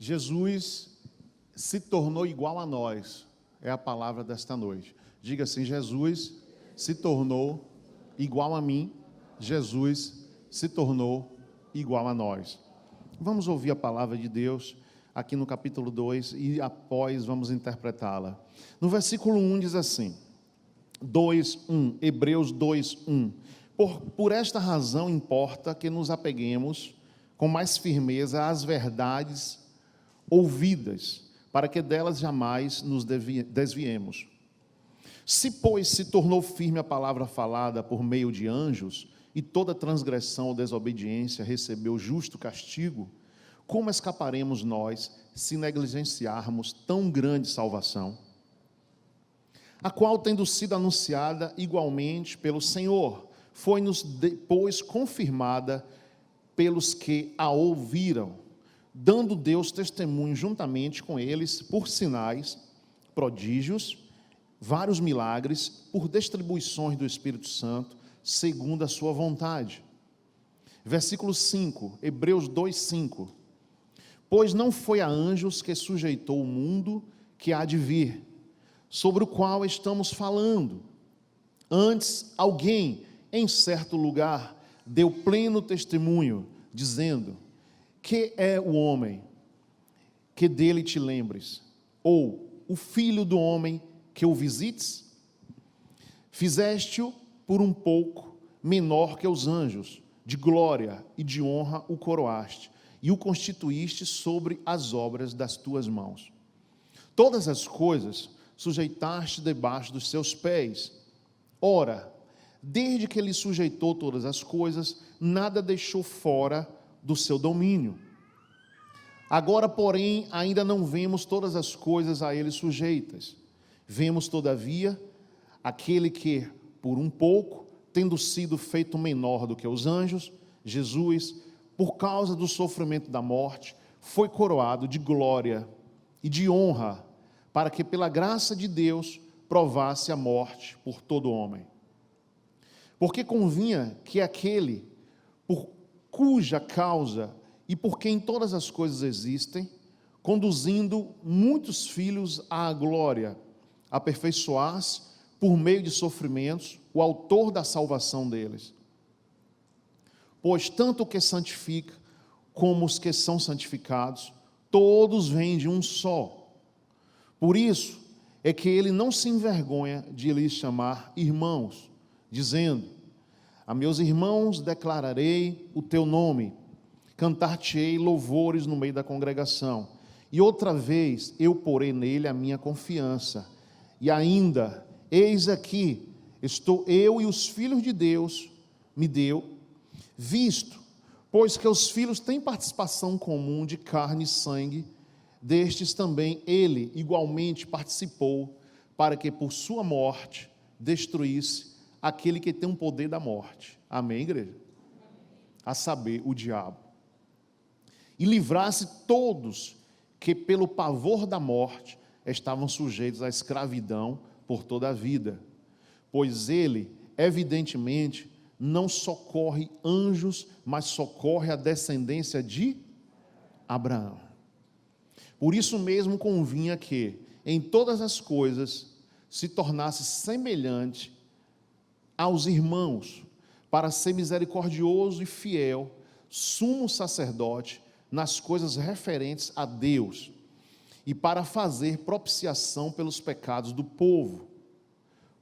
Jesus se tornou igual a nós, é a palavra desta noite. Diga assim: Jesus se tornou igual a mim, Jesus se tornou igual a nós. Vamos ouvir a palavra de Deus aqui no capítulo 2 e após vamos interpretá-la. No versículo 1 diz assim, Hebreus 2:1. Por esta razão importa que nos apeguemos com mais firmeza às verdades ouvidas, para que delas jamais nos desviemos. Se, pois, se tornou firme a palavra falada por meio de anjos, e toda transgressão ou desobediência recebeu justo castigo, como escaparemos nós se negligenciarmos tão grande salvação? A qual, tendo sido anunciada igualmente pelo Senhor, foi-nos depois confirmada pelos que a ouviram, dando Deus testemunho juntamente com eles por sinais, prodígios, vários milagres, por distribuições do Espírito Santo, segundo a sua vontade. Versículo 5, Hebreus 2:5. Pois não foi a anjos que sujeitou o mundo que há de vir, sobre o qual estamos falando. Antes, alguém, em certo lugar, deu pleno testemunho, dizendo: que é o homem, que dele te lembres? Ou o filho do homem, que o visites? Fizeste-o por um pouco menor que os anjos, de glória e de honra o coroaste, e o constituíste sobre as obras das tuas mãos. Todas as coisas sujeitaste debaixo dos seus pés. Ora, desde que ele sujeitou todas as coisas, nada deixou fora do seu domínio. Agora, porém, ainda não vemos todas as coisas a ele sujeitas. Vemos, todavia, aquele que, por um pouco, tendo sido feito menor do que os anjos, Jesus, por causa do sofrimento da morte, foi coroado de glória e de honra, para que pela graça de Deus provasse a morte por todo homem. Porque convinha que aquele, por cuja causa e por quem todas as coisas existem, conduzindo muitos filhos à glória, aperfeiçoasse, por meio de sofrimentos, o autor da salvação deles. Pois tanto o que santifica, como os que são santificados, todos vêm de um só. Por isso é que ele não se envergonha de lhes chamar irmãos, dizendo: a meus irmãos declararei o teu nome, cantar-te-ei louvores no meio da congregação, e outra vez eu porei nele a minha confiança. E ainda, eis aqui, estou eu e os filhos de Deus me deu, visto, pois que os filhos têm participação comum de carne e sangue, destes também ele igualmente participou, para que por sua morte destruísse aquele que tem o poder da morte. Amém, igreja? A saber, o diabo. E livrasse todos que pelo pavor da morte estavam sujeitos à escravidão por toda a vida. Pois ele, evidentemente, não socorre anjos, mas socorre a descendência de Abraão. Por isso mesmo convinha que, em todas as coisas, se tornasse semelhante aos irmãos, para ser misericordioso e fiel, sumo sacerdote, nas coisas referentes a Deus, e para fazer propiciação pelos pecados do povo.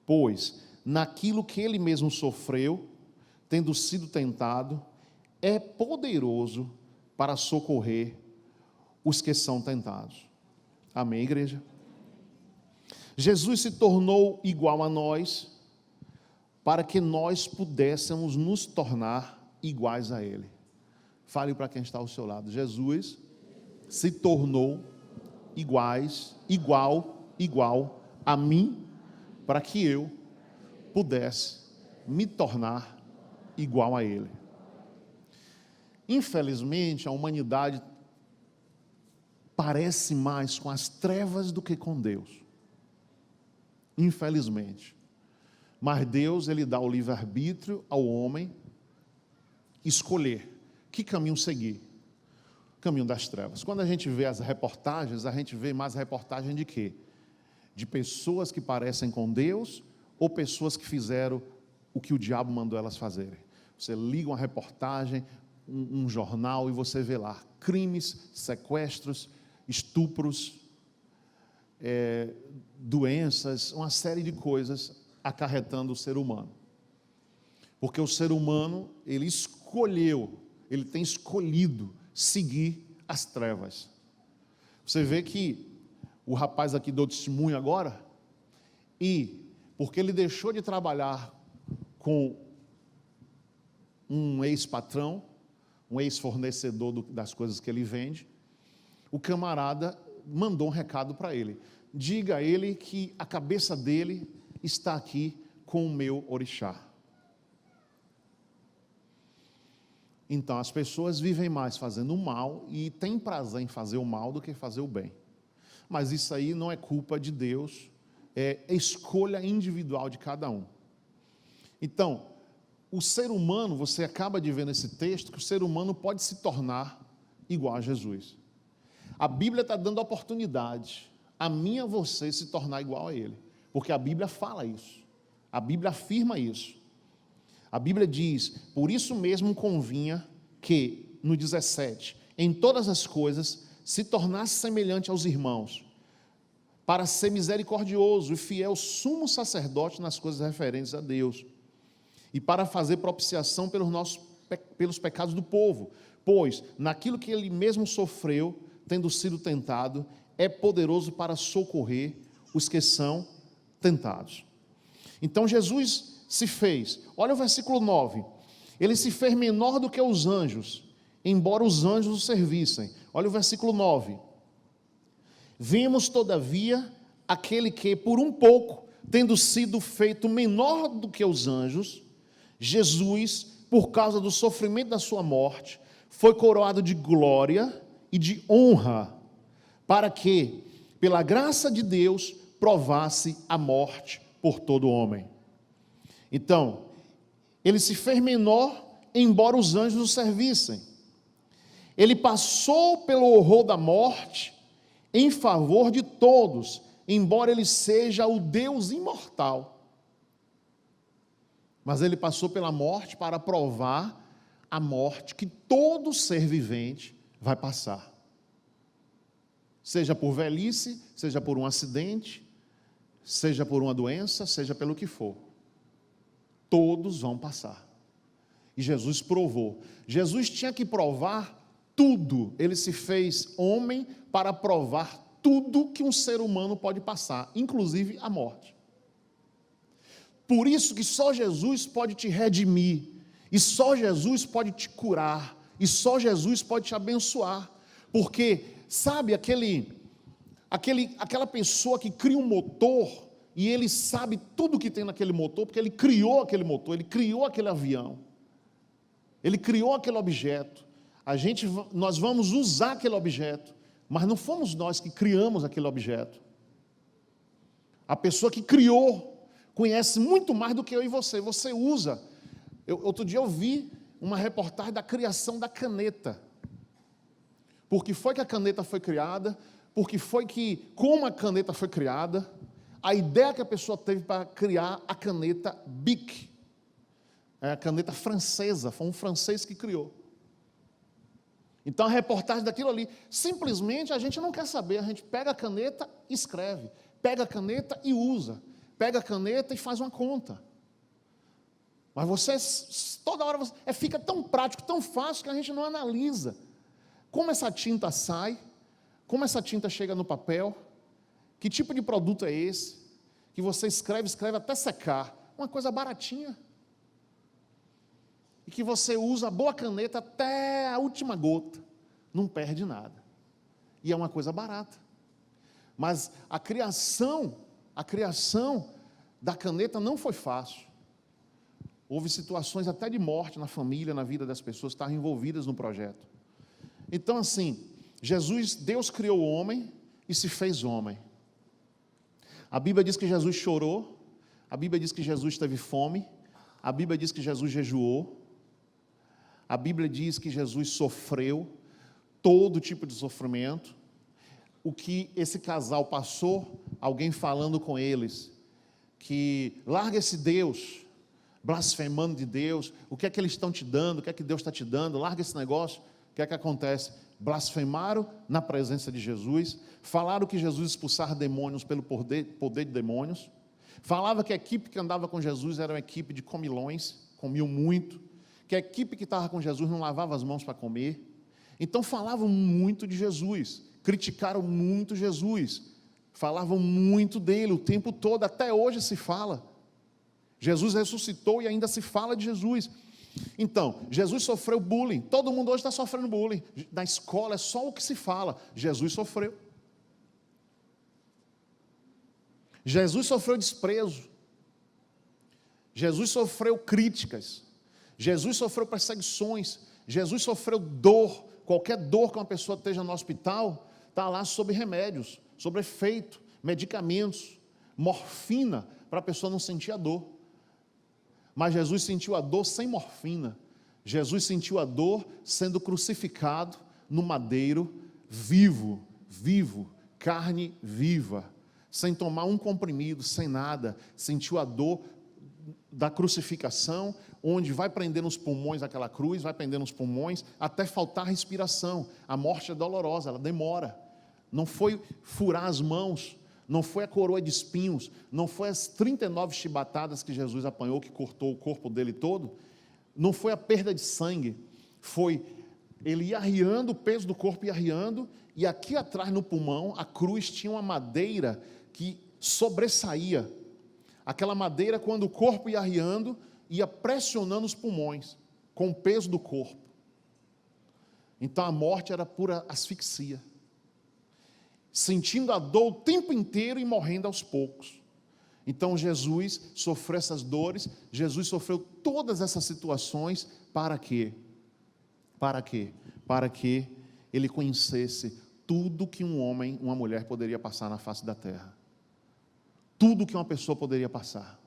Pois, naquilo que ele mesmo sofreu, tendo sido tentado, é poderoso para socorrer os que são tentados. Amém, igreja? Jesus se tornou igual a nós, para que nós pudéssemos nos tornar iguais a ele. Fale para quem está ao seu lado: Jesus se tornou igual a mim, para que eu pudesse me tornar igual a ele. Infelizmente, a humanidade parece mais com as trevas do que com Deus. Infelizmente. Mas Deus, ele dá o livre-arbítrio ao homem escolher que caminho seguir. Caminho das trevas. Quando a gente vê as reportagens, a gente vê mais reportagem de quê? De pessoas que parecem com Deus ou pessoas que fizeram o que o diabo mandou elas fazerem. Você liga uma reportagem, um jornal e você vê lá crimes, sequestros, estupros, doenças, uma série de coisas acarretando o ser humano. Porque o ser humano, ele tem escolhido seguir as trevas. Você vê que o rapaz aqui deu testemunho agora, e porque ele deixou de trabalhar com um ex-patrão, um ex-fornecedor das coisas que ele vende, o camarada mandou um recado para ele: diga a ele que a cabeça dele está aqui com o meu orixá. Então as pessoas vivem mais fazendo o mal e têm prazer em fazer o mal do que fazer o bem. Mas isso aí não é culpa de Deus, é escolha individual de cada um. Então, o ser humano, você acaba de ver nesse texto, que o ser humano pode se tornar igual a Jesus. A Bíblia está dando oportunidade a mim e a você se tornar igual a Ele, porque a Bíblia fala isso, a Bíblia afirma isso. A Bíblia diz: por isso mesmo convinha que, no 17, em todas as coisas se tornasse semelhante aos irmãos, para ser misericordioso e fiel sumo sacerdote nas coisas referentes a Deus, e para fazer propiciação pelos pecados do povo, pois naquilo que ele mesmo sofreu, tendo sido tentado, é poderoso para socorrer os que são tentados. Então Jesus se fez, olha o versículo 9, ele se fez menor do que os anjos, embora os anjos o servissem. Olha o versículo 9, vimos todavia aquele que por um pouco, tendo sido feito menor do que os anjos, Jesus, por causa do sofrimento da sua morte, foi coroado de glória e de honra, para que, pela graça de Deus, provasse a morte por todo homem. Então, ele se fez menor, embora os anjos o servissem. Ele passou pelo horror da morte em favor de todos, embora ele seja o Deus imortal. Mas ele passou pela morte para provar a morte que todo ser vivente vai passar. Seja por velhice, seja por um acidente, seja por uma doença, seja pelo que for. Todos vão passar. E Jesus provou. Jesus tinha que provar tudo. Ele se fez homem para provar tudo que um ser humano pode passar, inclusive a morte. Por isso que só Jesus pode te redimir, e só Jesus pode te curar, e só Jesus pode te abençoar. Porque, sabe, aquela pessoa que cria um motor, e ele sabe tudo que tem naquele motor, porque ele criou aquele motor, ele criou aquele avião, ele criou aquele objeto. Nós vamos usar aquele objeto, mas não fomos nós que criamos aquele objeto. A pessoa que criou conhece muito mais do que eu e você. Você usa. Outro dia eu vi uma reportagem da criação da caneta. Por que foi que a caneta foi criada? Como a caneta foi criada? A ideia que a pessoa teve para criar a caneta Bic, a caneta francesa, foi um francês que criou. Então a reportagem daquilo ali, simplesmente a gente não quer saber, a gente pega a caneta e escreve, pega a caneta e usa, pega a caneta e faz uma conta. Mas você, toda hora, fica tão prático, tão fácil, que a gente não analisa como essa tinta sai, como essa tinta chega no papel, que tipo de produto é esse, que você escreve até secar, uma coisa baratinha, e que você usa a boa caneta até a última gota, não perde nada, e é uma coisa barata. Mas a criação da caneta não foi fácil. Houve situações até de morte na família, na vida das pessoas que estavam envolvidas no projeto. Então, assim, Deus criou o homem e se fez homem. A Bíblia diz que Jesus chorou, a Bíblia diz que Jesus teve fome, a Bíblia diz que Jesus jejuou, a Bíblia diz que Jesus sofreu. todo tipo de sofrimento. O que esse casal passou, alguém falando com eles, que larga esse Deus, blasfemando de Deus, o que é que eles estão te dando, o que é que Deus está te dando, larga esse negócio. O que é que acontece? Blasfemaram na presença de Jesus, falaram que Jesus expulsava demônios pelo poder de demônios, falava que a equipe que andava com Jesus era uma equipe de comilões, comiam muito, que a equipe que estava com Jesus não lavava as mãos para comer. Então falavam muito de Jesus, criticaram muito Jesus, falavam muito dele o tempo todo, até hoje se fala. Jesus ressuscitou e ainda se fala de Jesus. Então, Jesus sofreu bullying, todo mundo hoje está sofrendo bullying, na escola é só o que se fala, Jesus sofreu. Jesus sofreu desprezo, Jesus sofreu críticas, Jesus sofreu perseguições, Jesus sofreu dor. Qualquer dor que uma pessoa esteja no hospital, está lá sob remédios, sob efeito, medicamentos, morfina, para a pessoa não sentir a dor. Mas Jesus sentiu a dor sem morfina. Jesus sentiu a dor sendo crucificado no madeiro, vivo, carne viva, sem tomar um comprimido, sem nada. Sentiu a dor da crucificação, onde vai prender nos pulmões aquela cruz, vai prender nos pulmões, até faltar respiração. A morte é dolorosa, ela demora. Não foi furar as mãos, não foi a coroa de espinhos, não foi as 39 chibatadas que Jesus apanhou, que cortou o corpo dele todo, não foi a perda de sangue, foi ele ia arriando, o peso do corpo ia arriando, e aqui atrás no pulmão, a cruz tinha uma madeira que sobressaía. Aquela madeira, quando o corpo ia arriando, ia pressionando os pulmões, com o peso do corpo. Então a morte era pura asfixia. Sentindo a dor o tempo inteiro e morrendo aos poucos. Então Jesus sofreu essas dores, Jesus sofreu todas essas situações, para quê? Para quê? Para que ele conhecesse tudo que um homem, uma mulher poderia passar na face da terra. Tudo que uma pessoa poderia passar.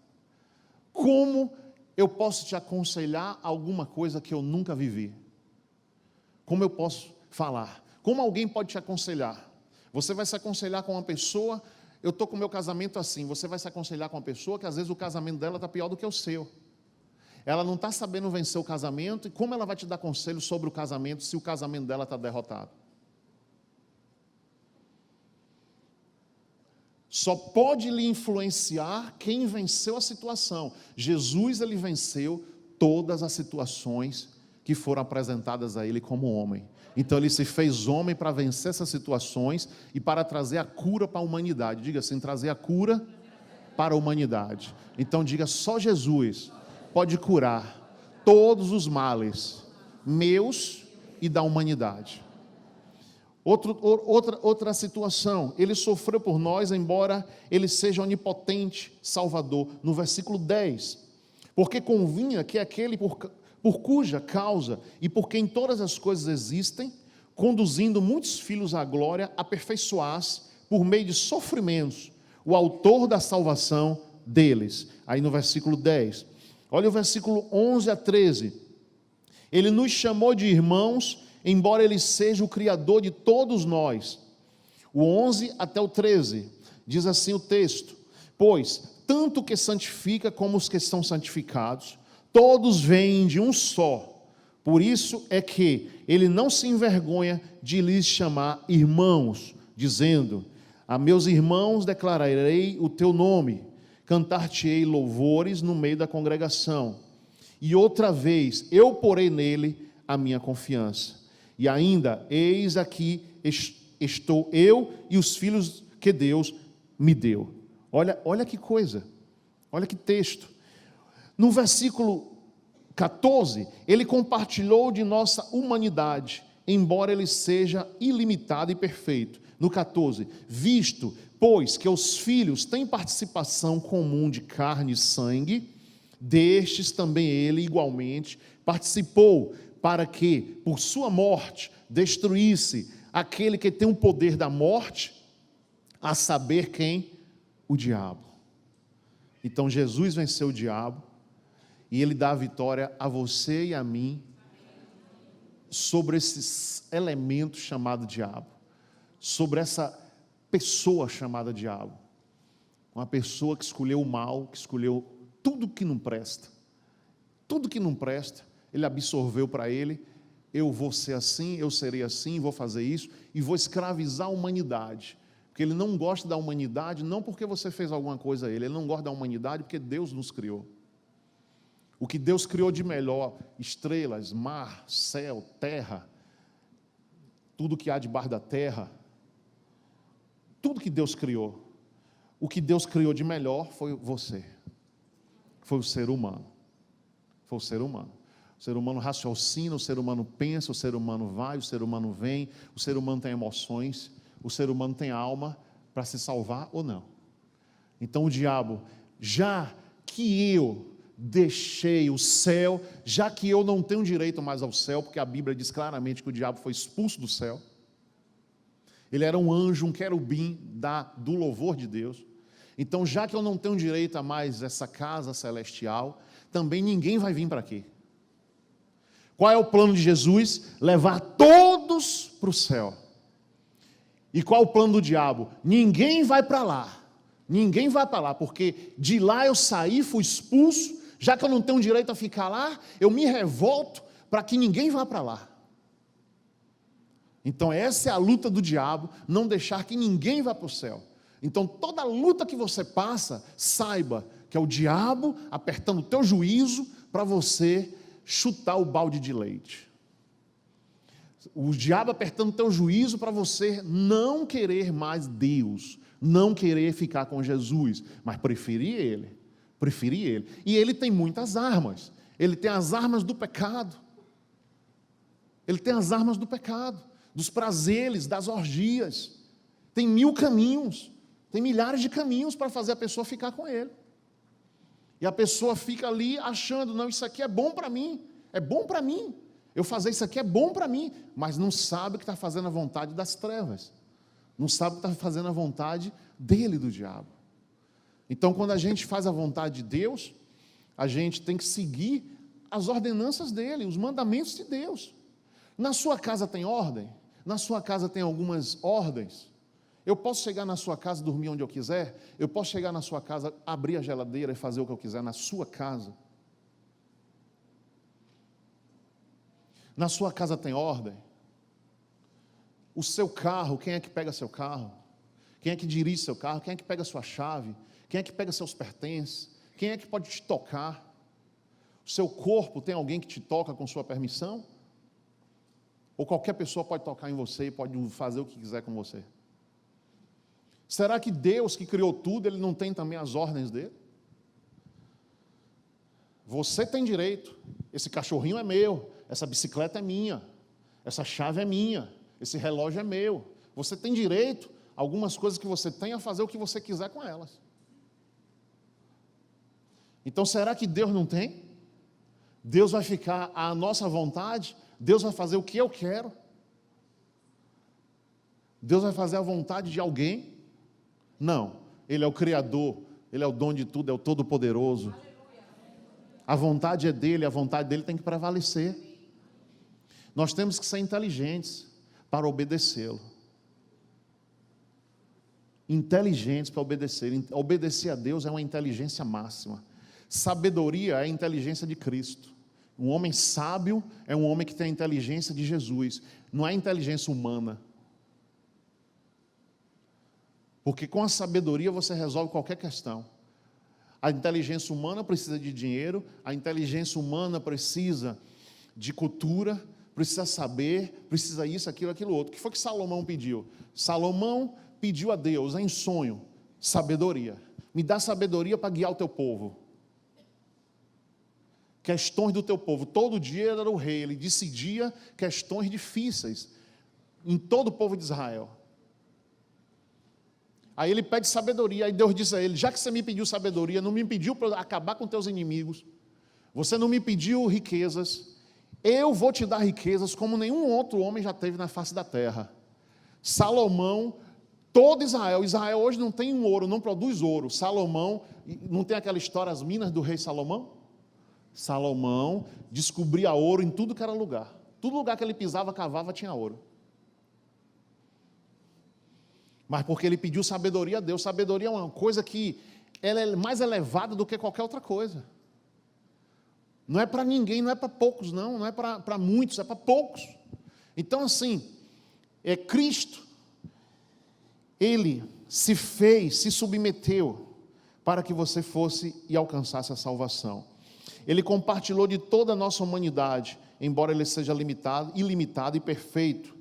Como eu posso te aconselhar alguma coisa que eu nunca vivi? Como eu posso falar? Como alguém pode te aconselhar? Você vai se aconselhar com uma pessoa, eu estou com o meu casamento assim, você vai se aconselhar com uma pessoa que às vezes o casamento dela está pior do que o seu. Ela não está sabendo vencer o casamento, e como ela vai te dar conselho sobre o casamento, se o casamento dela está derrotado? Só pode lhe influenciar quem venceu a situação. Jesus, ele venceu todas as situações que foram apresentadas a ele como homem. Então ele se fez homem para vencer essas situações e para trazer a cura para a humanidade. Diga assim, trazer a cura para a humanidade. Então diga, só Jesus pode curar todos os males meus e da humanidade. Outra situação, ele sofreu por nós, embora ele seja onipotente, salvador. No versículo 10, porque convinha que aquele por cuja causa e por quem todas as coisas existem, conduzindo muitos filhos à glória, aperfeiçoasse, por meio de sofrimentos, o autor da salvação deles. Aí no versículo 10, olha o versículo 11 a 13, ele nos chamou de irmãos, embora ele seja o Criador de todos nós. O 11 até o 13, diz assim o texto, pois, tanto que santifica como os que são santificados, todos vêm de um só, por isso é que ele não se envergonha de lhes chamar irmãos, dizendo, a meus irmãos declararei o teu nome, cantar-te-ei louvores no meio da congregação, e outra vez eu porei nele a minha confiança. E ainda, eis aqui estou eu e os filhos que Deus me deu. Olha que coisa, olha que texto. No versículo 14, ele compartilhou de nossa humanidade, embora ele seja ilimitado e perfeito. No 14, visto, pois, que os filhos têm participação comum de carne e sangue, destes também ele igualmente participou, para que, por sua morte, destruísse aquele que tem o poder da morte, a saber quem? O diabo. Então Jesus venceu o diabo, e ele dá a vitória a você e a mim, sobre esse elemento chamado diabo, sobre essa pessoa chamada diabo, uma pessoa que escolheu o mal, que escolheu tudo que não presta, ele absorveu para ele. Eu vou ser assim, eu serei assim, vou fazer isso, e vou escravizar a humanidade, porque ele não gosta da humanidade, não porque você fez alguma coisa a ele não gosta da humanidade porque Deus nos criou. O que Deus criou de melhor, estrelas, mar, céu, terra, tudo que há debaixo da terra, tudo que Deus criou, o que Deus criou de melhor foi você, foi o ser humano, foi o ser humano. O ser humano raciocina, o ser humano pensa, o ser humano vai, o ser humano vem, o ser humano tem emoções, o ser humano tem alma para se salvar ou não. Então o diabo, já que eu deixei o céu, já que eu não tenho direito mais ao céu, porque a Bíblia diz claramente que o diabo foi expulso do céu, ele era um anjo, um querubim do louvor de Deus. Então, já que eu não tenho direito a mais essa casa celestial, também ninguém vai vir para aqui. Qual é o plano de Jesus? Levar todos para o céu. E qual o plano do diabo? Ninguém vai para lá. Ninguém vai para lá, porque de lá eu saí, fui expulso. Já que eu não tenho direito a ficar lá, eu me revolto para que ninguém vá para lá. Então essa é a luta do diabo, não deixar que ninguém vá para o céu. Então toda luta que você passa, saiba que é o diabo apertando o teu juízo para você chutar o balde de leite. O diabo apertando o teu juízo para você não querer mais Deus, não querer ficar com Jesus, mas preferir Ele. E Ele tem muitas armas. Ele tem as armas do pecado. Ele tem as armas do pecado, dos prazeres, das orgias. Tem 1000 caminhos, tem milhares de caminhos para fazer a pessoa ficar com Ele. E a pessoa fica ali achando, não, isso aqui é bom para mim, eu fazer isso aqui é bom para mim, mas não sabe que está fazendo a vontade das trevas, não sabe que está fazendo a vontade dele, do diabo. Então quando a gente faz a vontade de Deus, a gente tem que seguir as ordenanças dele, os mandamentos de Deus. Na sua casa tem ordem? Na sua casa tem algumas ordens? Eu posso chegar na sua casa e dormir onde eu quiser? Eu posso chegar na sua casa, abrir a geladeira e fazer o que eu quiser na sua casa? Na sua casa tem ordem? O seu carro, quem é que pega seu carro? Quem é que dirige seu carro? Quem é que pega sua chave? Quem é que pega seus pertences? Quem é que pode te tocar? O seu corpo tem alguém que te toca com sua permissão? Ou qualquer pessoa pode tocar em você e pode fazer o que quiser com você? Será que Deus que criou tudo, Ele não tem também as ordens dele? Você tem direito, esse cachorrinho é meu, essa bicicleta é minha, essa chave é minha, esse relógio é meu. Você tem direito, algumas coisas que você tem, a fazer o que você quiser com elas. Então será que Deus não tem? Deus vai ficar à nossa vontade? Deus vai fazer o que eu quero? Deus vai fazer a vontade de alguém? Não, Ele é o Criador, Ele é o dono de tudo, é o Todo-Poderoso. A vontade é dEle, a vontade dEle tem que prevalecer. Nós temos que ser inteligentes para obedecê-lo. Inteligentes para obedecer. Obedecer a Deus é uma inteligência máxima. Sabedoria é a inteligência de Cristo. Um homem sábio é um homem que tem a inteligência de Jesus, não é inteligência humana. Porque com a sabedoria você resolve qualquer questão. A inteligência humana precisa de dinheiro, a inteligência humana precisa de cultura, precisa saber, precisa isso, aquilo, aquilo outro. O que foi que Salomão pediu? Salomão pediu a Deus, em sonho, sabedoria. Me dá sabedoria para guiar o teu povo. Questões do teu povo. Todo dia era o rei, ele decidia questões difíceis em todo o povo de Israel. Aí ele pede sabedoria, aí Deus diz a ele, já que você me pediu sabedoria, não me pediu para acabar com teus inimigos, você não me pediu riquezas, eu vou te dar riquezas como nenhum outro homem já teve na face da terra. Salomão, todo Israel hoje não tem ouro, não produz ouro. Salomão, não tem aquela história, as minas do rei Salomão? Salomão descobria ouro em tudo que era lugar, Todo lugar que ele pisava, cavava, tinha ouro. Mas porque ele pediu sabedoria a Deus. Sabedoria é uma coisa que ela é mais elevada do que qualquer outra coisa. Não é para ninguém, não é para poucos, não é para muitos, é para poucos. Então, assim, Cristo, Ele se fez, se submeteu para que você fosse e alcançasse a salvação. Ele compartilhou de toda a nossa humanidade, embora Ele seja limitado, ilimitado e perfeito.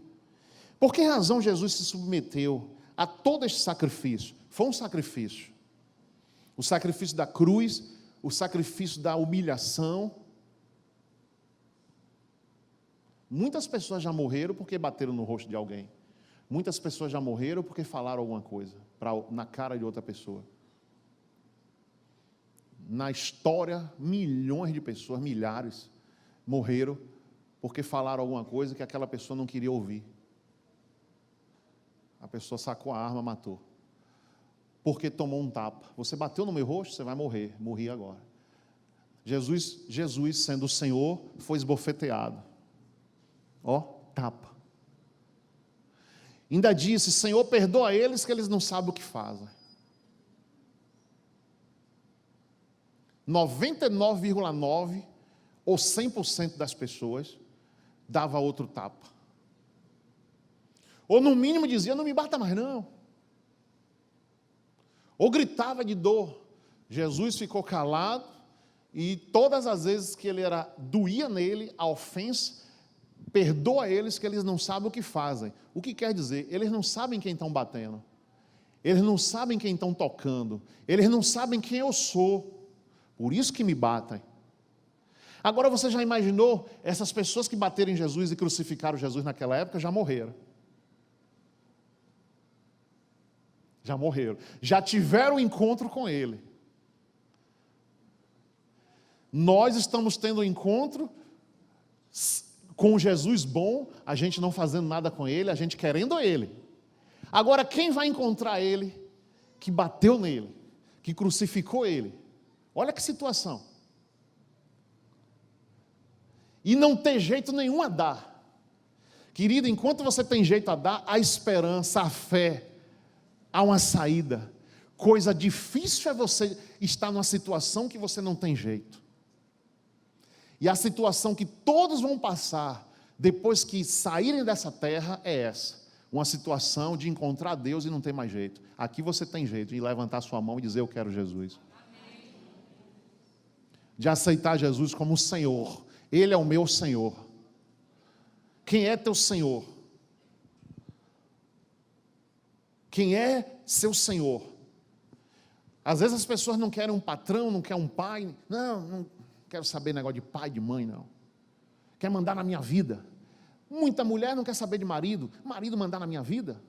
Por que razão Jesus se submeteu a todo este sacrifício? Foi um sacrifício. O sacrifício da cruz, o sacrifício da humilhação. Muitas pessoas já morreram porque bateram no rosto de alguém. Muitas pessoas já morreram porque falaram alguma coisa na cara de outra pessoa. Na história, milhões de pessoas, milhares, morreram porque falaram alguma coisa que aquela pessoa não queria ouvir. A pessoa sacou a arma, matou. Porque tomou um tapa. Você bateu no meu rosto, você vai morrer. Morri agora. Jesus, sendo o Senhor, foi esbofeteado. Ó, tapa. Ainda disse: Senhor, perdoa eles que eles não sabem o que fazem. 99,9% ou 100% das pessoas dava outro tapa. Ou no mínimo dizia: não me bata mais não. Ou gritava de dor. Jesus ficou calado e todas as vezes que doía nele a ofensa, perdoa eles que eles não sabem o que fazem. O que quer dizer? Eles não sabem quem estão batendo. Eles não sabem quem estão tocando. Eles não sabem quem eu sou. Por isso que me batem. Agora você já imaginou, essas pessoas que bateram em Jesus e crucificaram Jesus naquela época já morreram. Já morreram. Já tiveram encontro com Ele. Nós estamos tendo um encontro com Jesus bom, a gente não fazendo nada com Ele, a gente querendo Ele. Agora, quem vai encontrar Ele, que bateu nele, que crucificou Ele? Olha que situação. E não ter jeito nenhum a dar. Querido, enquanto você tem jeito a dar, há esperança, há fé, há uma saída. Coisa difícil é você estar numa situação que você não tem jeito. E a situação que todos vão passar depois que saírem dessa terra é essa. Uma situação de encontrar Deus e não ter mais jeito. Aqui você tem jeito de levantar sua mão e dizer: eu quero Jesus. De aceitar Jesus como Senhor. Ele é o meu Senhor. Quem é teu Senhor? Quem é seu Senhor? Às vezes as pessoas não querem um patrão, não querem um pai. Não quero saber negócio de pai, de mãe, não. Quer mandar na minha vida. Muita mulher não quer saber de marido. Marido mandar na minha vida.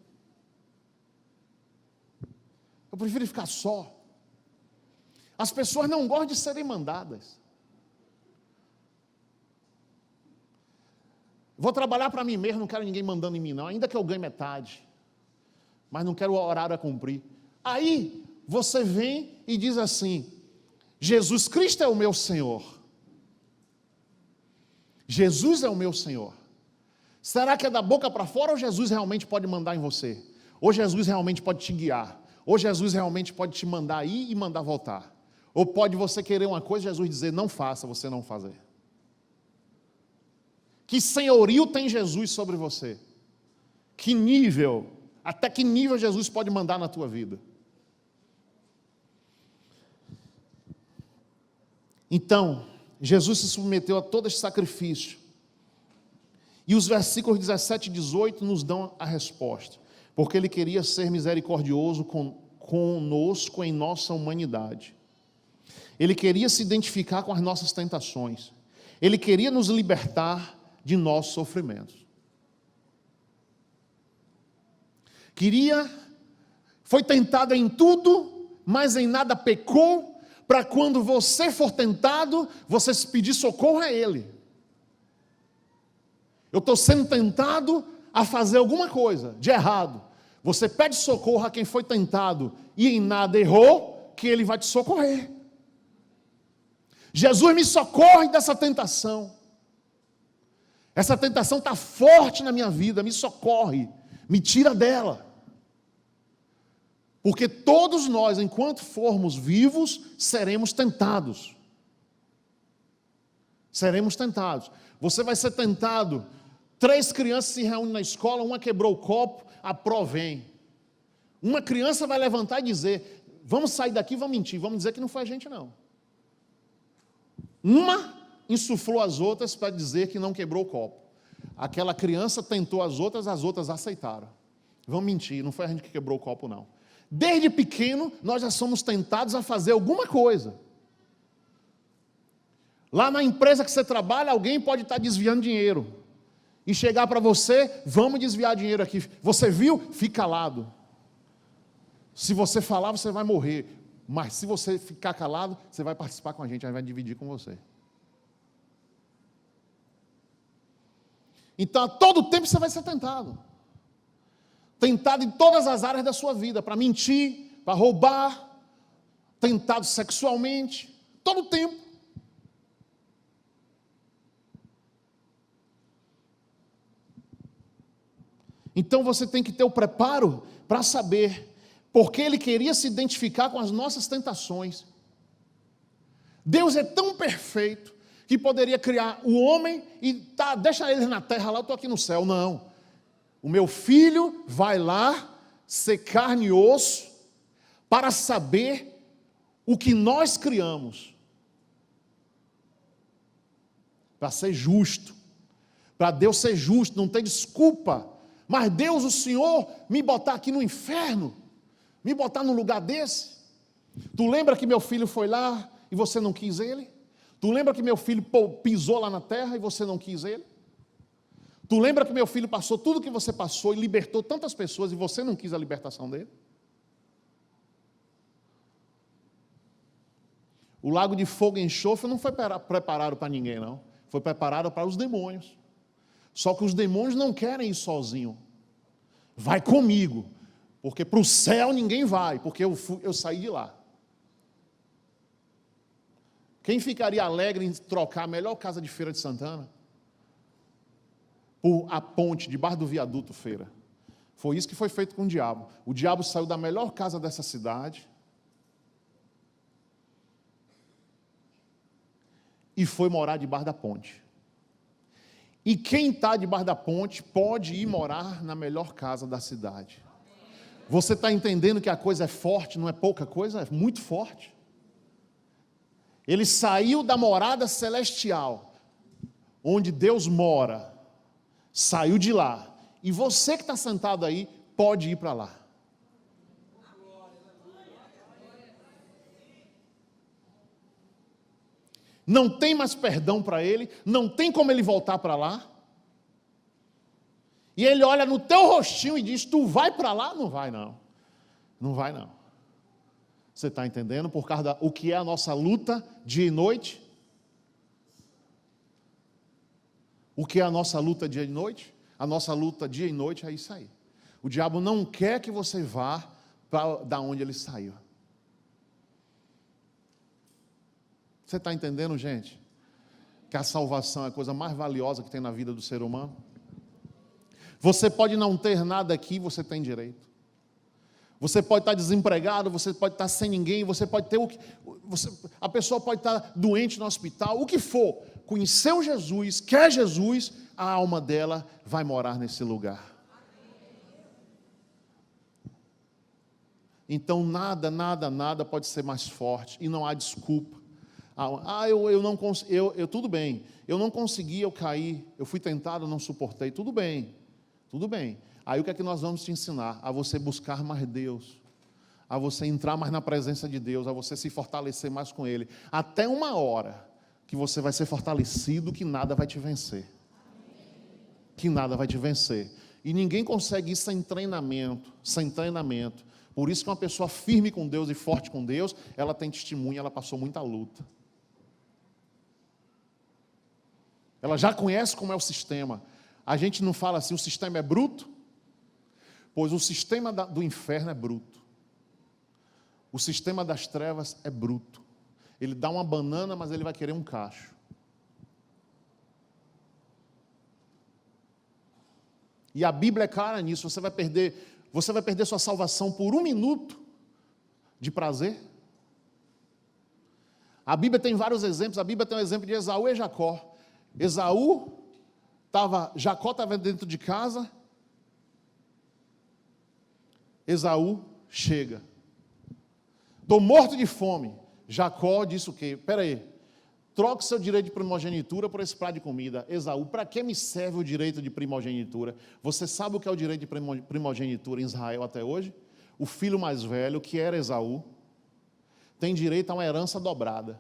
Eu prefiro ficar só. As pessoas não gostam de serem mandadas. Vou trabalhar para mim mesmo, não quero ninguém mandando em mim não, ainda que eu ganhe metade. Mas não quero o horário a cumprir. Aí, você vem e diz assim: Jesus Cristo é o meu Senhor. Jesus é o meu Senhor. Será que é da boca para fora ou Jesus realmente pode mandar em você? Ou Jesus realmente pode te guiar? Ou Jesus realmente pode te mandar ir e mandar voltar? Ou pode você querer uma coisa e Jesus dizer: não faça, você não fazer? Que senhorio tem Jesus sobre você? Que nível, até que nível Jesus pode mandar na tua vida? Então, Jesus se submeteu a todo esse sacrifício. E os versículos 17 e 18 nos dão a resposta. Porque Ele queria ser misericordioso conosco em nossa humanidade. Ele queria se identificar com as nossas tentações. Ele queria nos libertar de nossos sofrimentos. Foi tentado em tudo, mas em nada pecou, para quando você for tentado, você se pedir socorro a Ele. Eu estou sendo tentado a fazer alguma coisa de errado. Você pede socorro a quem foi tentado e em nada errou, que Ele vai te socorrer. Jesus, me socorre dessa tentação. Essa tentação está forte na minha vida, me socorre, me tira dela. Porque todos nós, enquanto formos vivos, seremos tentados. Seremos tentados. Você vai ser tentado. 3 crianças se reúnem na escola, uma quebrou o copo, a pró vem. Uma criança vai levantar e dizer, vamos sair daqui, vamos mentir, vamos dizer que não foi a gente não. Uma insuflou as outras para dizer que não quebrou o copo. Aquela criança tentou as outras aceitaram. Vamos mentir, não foi a gente que quebrou o copo não. Desde pequeno, nós já somos tentados a fazer alguma coisa. Lá na empresa que você trabalha, alguém pode estar desviando dinheiro. E chegar para você, vamos desviar dinheiro aqui. Você viu? Fica calado. Se você falar, você vai morrer. Mas se você ficar calado, você vai participar com a gente, a gente vai dividir com você. Então, a todo tempo você vai ser tentado. Tentado em todas as áreas da sua vida, para mentir, para roubar, tentado sexualmente, todo o tempo. Então você tem que ter o preparo para saber, porque ele queria se identificar com as nossas tentações. Deus é tão perfeito que poderia criar o homem e deixa ele na terra lá, eu estou aqui no céu. Não. O meu filho vai lá ser carne e osso para saber o que nós criamos. Para ser justo. Para Deus ser justo, não ter desculpa. Mas Deus, o Senhor, me botar aqui no inferno, me botar num lugar desse. Tu lembra que meu filho foi lá e você não quis ele? Tu lembra que meu filho pisou lá na terra e você não quis ele? Tu lembra que meu filho passou tudo que você passou e libertou tantas pessoas e você não quis a libertação dele? O lago de fogo e enxofre não foi preparado para ninguém, não. Foi preparado para os demônios. Só que os demônios não querem ir sozinho. Vai comigo. Porque para o céu ninguém vai, porque eu saí de lá. Quem ficaria alegre em trocar a melhor casa de Feira de Santana por a ponte debaixo do viaduto Feira? Foi isso que foi feito com o diabo. O diabo saiu da melhor casa dessa cidade e foi morar debaixo da ponte. E quem está debaixo da ponte pode ir morar na melhor casa da cidade. Você está entendendo que a coisa é forte, não é pouca coisa, é muito forte. Ele saiu da morada celestial, onde Deus mora, saiu de lá. E você que está sentado aí, pode ir para lá. Não tem mais perdão para ele, não tem como ele voltar para lá. E ele olha no teu rostinho e diz, tu vai para lá? Não vai não, não vai não. Você está entendendo? Por causa do que é a nossa luta dia e noite? O que é a nossa luta dia e noite? A nossa luta dia e noite é isso aí. O diabo não quer que você vá para da onde ele saiu. Você está entendendo, gente? Que a salvação é a coisa mais valiosa que tem na vida do ser humano? Você pode não ter nada aqui, você tem direito. Você pode estar desempregado, você pode estar sem ninguém, você pode ter a pessoa pode estar doente no hospital, o que for. Conheceu Jesus, quer Jesus, a alma dela vai morar nesse lugar. Então nada pode ser mais forte e não há desculpa. Tudo bem, eu não consegui, eu caí, eu fui tentado, eu não suportei, tudo bem. Aí o que é que nós vamos te ensinar? A você buscar mais Deus, a você entrar mais na presença de Deus, a você se fortalecer mais com Ele, até uma hora que você vai ser fortalecido, que nada vai te vencer. Que nada vai te vencer. E ninguém consegue isso sem treinamento. Por isso que uma pessoa firme com Deus e forte com Deus, ela tem testemunho, ela passou muita luta. Ela já conhece como é o sistema. A gente não fala assim, o sistema é bruto? Pois o sistema do inferno é bruto. O sistema das trevas é bruto. Ele dá uma banana, mas ele vai querer um cacho. E a Bíblia é clara nisso. Você vai perder sua salvação por 1 minuto de prazer? A Bíblia tem vários exemplos. A Bíblia tem o exemplo de Esaú e Jacó. Jacó estava dentro de casa. Esaú chega. Estou morto de fome. Jacó disse o quê? Espera aí. Troque seu direito de primogenitura por esse prato de comida. Esaú, para que me serve o direito de primogenitura? Você sabe o que é o direito de primogenitura em Israel até hoje? O filho mais velho, que era Esaú, tem direito a uma herança dobrada.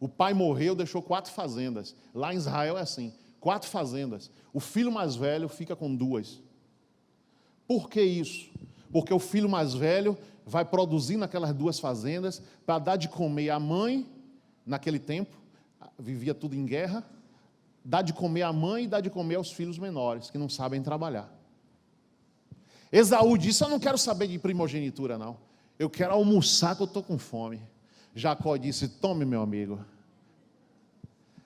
O pai morreu, deixou 4 fazendas. Lá em Israel é assim, 4 fazendas. O filho mais velho fica com 2. Por que isso? Porque o filho mais velho vai produzir naquelas 2 fazendas para dar de comer à mãe. Naquele tempo, vivia tudo em guerra, dá de comer à mãe e dá de comer aos filhos menores, que não sabem trabalhar. Esaú disse, eu não quero saber de primogenitura não, eu quero almoçar que eu estou com fome. Jacó disse, tome meu amigo.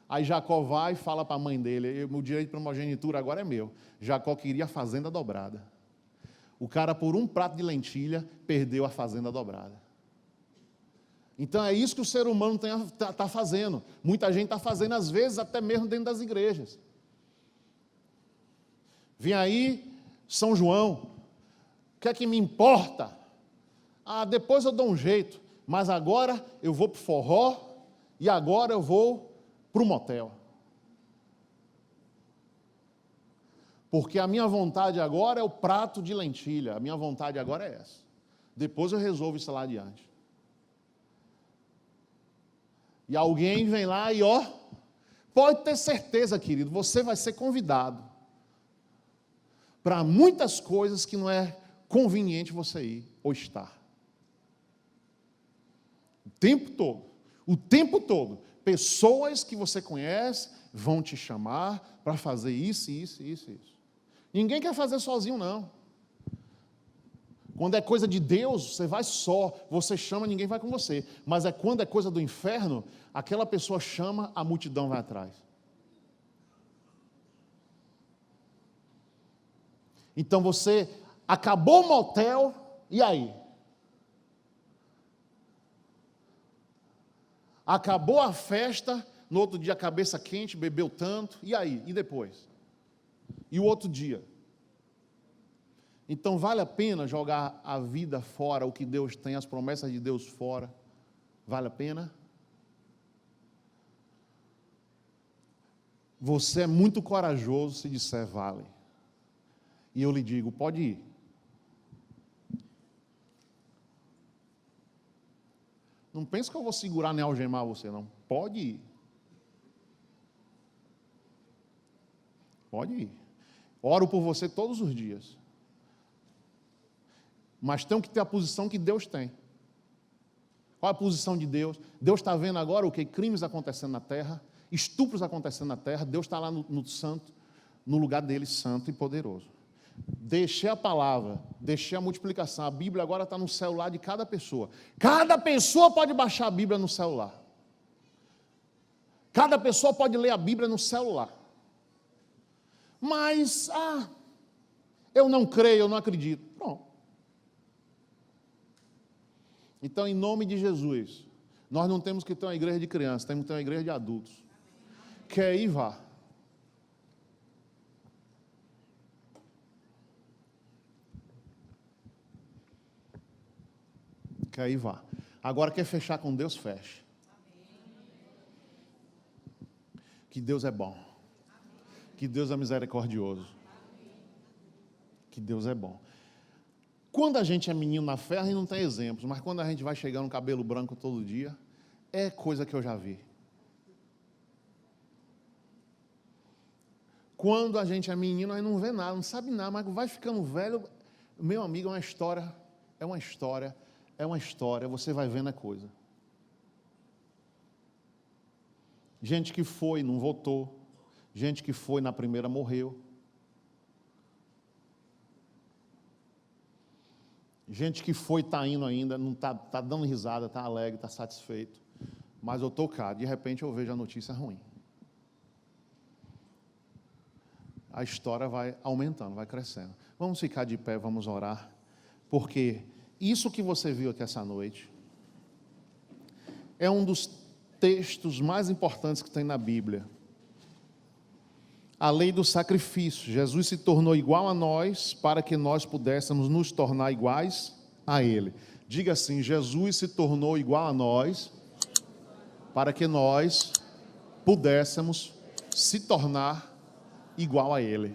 Aí Jacó vai e fala para a mãe dele, o direito de primogenitura agora é meu. Jacó queria a fazenda dobrada. O cara por um prato de lentilha perdeu a fazenda dobrada. Então é isso que o ser humano está fazendo. Muita gente está fazendo, às vezes, até mesmo dentro das igrejas. Vem aí São João. O que é que me importa? Depois eu dou um jeito. Mas agora eu vou para o forró e agora eu vou para o motel. Porque a minha vontade agora é o prato de lentilha. A minha vontade agora é essa. Depois eu resolvo isso lá adiante. E alguém vem lá e pode ter certeza, querido, você vai ser convidado para muitas coisas que não é conveniente você ir ou estar. O tempo todo, pessoas que você conhece vão te chamar para fazer isso. Ninguém quer fazer sozinho, não. Quando é coisa de Deus, você vai só, você chama, ninguém vai com você. Mas quando é coisa do inferno, aquela pessoa chama, a multidão vai atrás. Então você acabou o motel, e aí? Acabou a festa, no outro dia a cabeça quente, bebeu tanto, e aí? E depois? E o outro dia? Então vale a pena jogar a vida fora, o que Deus tem, as promessas de Deus fora? Vale a pena? Você é muito corajoso se disser vale. E eu lhe digo, pode ir. Não pense que eu vou segurar nem algemar você, não. Pode ir. Pode ir. Oro por você todos os dias. Mas tem que ter a posição que Deus tem. Qual é a posição de Deus? Deus está vendo agora o que? Crimes acontecendo na terra, estupros acontecendo na terra. Deus está lá no santo, no lugar dele, santo e poderoso. Deixei a palavra, deixei a multiplicação. A Bíblia agora está no celular de cada pessoa. Cada pessoa pode baixar a Bíblia no celular. Cada pessoa pode ler a Bíblia no celular. Mas, eu não creio, eu não acredito. Pronto. Então, em nome de Jesus, nós não temos que ter uma igreja de crianças, temos que ter uma igreja de adultos. Quer ir, vá. Quer ir, vá. Agora, quer fechar com Deus, feche. Que Deus é bom. Que Deus é misericordioso. Que Deus é bom. Quando a gente é menino na fé, a gente não tem exemplos, mas quando a gente vai chegando no cabelo branco todo dia, é coisa que eu já vi. Quando a gente é menino, a gente não vê nada, não sabe nada, mas vai ficando velho, meu amigo, é uma história, você vai vendo a coisa. Gente que foi, não voltou. Gente que foi na primeira, morreu. Gente que foi, está indo ainda, não está dando risada, está alegre, está satisfeito. Mas eu estou cá, de repente eu vejo a notícia ruim. a história vai aumentando, vai crescendo. Vamos ficar de pé, vamos orar, porque isso que você viu aqui essa noite é um dos textos mais importantes que tem na Bíblia. A lei do sacrifício. Jesus se tornou igual a nós para que nós pudéssemos nos tornar iguais a Ele. Diga assim: Jesus se tornou igual a nós para que nós pudéssemos se tornar igual a Ele.